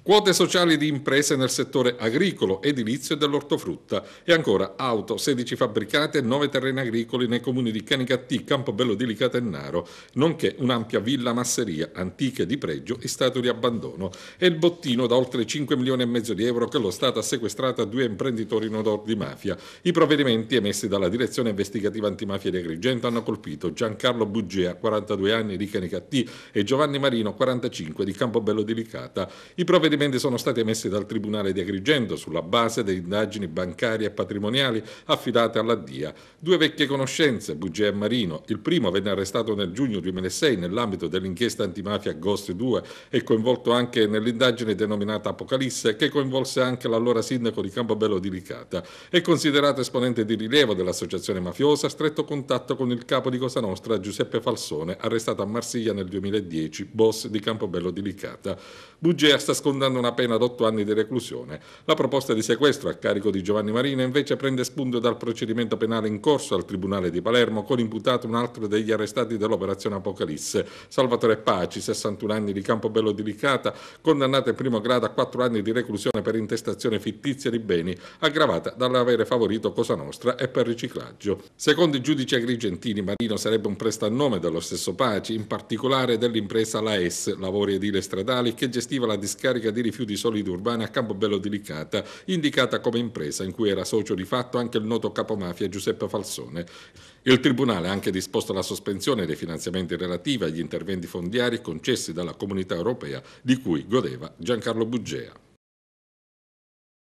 Quote sociali di imprese nel settore agricolo, edilizio e dell'ortofrutta. E ancora auto, 16 fabbricate e 9 terreni agricoli nei comuni di Canicattì, Campobello di Licatennaro, nonché un'ampia villa masseria, antiche di pregio in stato di abbandono. E il bottino da oltre 5 milioni e mezzo di euro che lo Stato ha sequestrato a 2 imprenditori in odor di mafia. I provvedimenti emessi dalla Direzione Investigativa Antimafia di Agrigento hanno colpito Giancarlo Buggea, 42 anni di Canicattì, e Giovanni Marino, 45 di Campobello di Licata. I provvedimenti sono stati emessi dal Tribunale di Agrigento sulla base delle indagini bancarie e patrimoniali affidate alla DIA. Due vecchie conoscenze, Buggea e Marino. Il primo venne arrestato nel giugno 2006 nell'ambito dell'inchiesta antimafia Ghost 2 e coinvolto anche nell'indagine denominata Apocalisse, che coinvolse anche l'allora sindaco di Campobello di Licata. È considerato esponente di rilievo dell'associazione mafiosa, a stretto contatto con il capo di Cosa Nostra, Giuseppe Falsone, arrestato a Marsiglia nel 2010, boss di Campobello di Licata. Buggea sta scontando una pena d'8 anni di reclusione. La proposta di sequestro a carico di Giovanni Marino invece prende spunto dal procedimento penale in corso al Tribunale di Palermo, con imputato un altro degli arrestati dell'operazione Apocalisse, Salvatore Paci, 61 anni di Campobello di Licata, condannato in primo grado a 4 anni di reclusione per intestazione fittizia di beni, aggravata dall'avere favorito Cosa Nostra e per riciclaggio. Secondo i giudici agrigentini, Marino sarebbe un prestanome dello stesso Paci, in particolare dell'impresa LAES, Lavori Edili e Stradali, che gestiva la discarica di rifiuti solidi urbani a Campobello di Licata, indicata come impresa in cui era socio di fatto anche il noto capomafia Giuseppe Falsone. Il Tribunale ha anche disposto la sospensione dei finanziamenti relativi agli interventi fondiari concessi dalla Comunità Europea di cui godeva Giancarlo Buggea.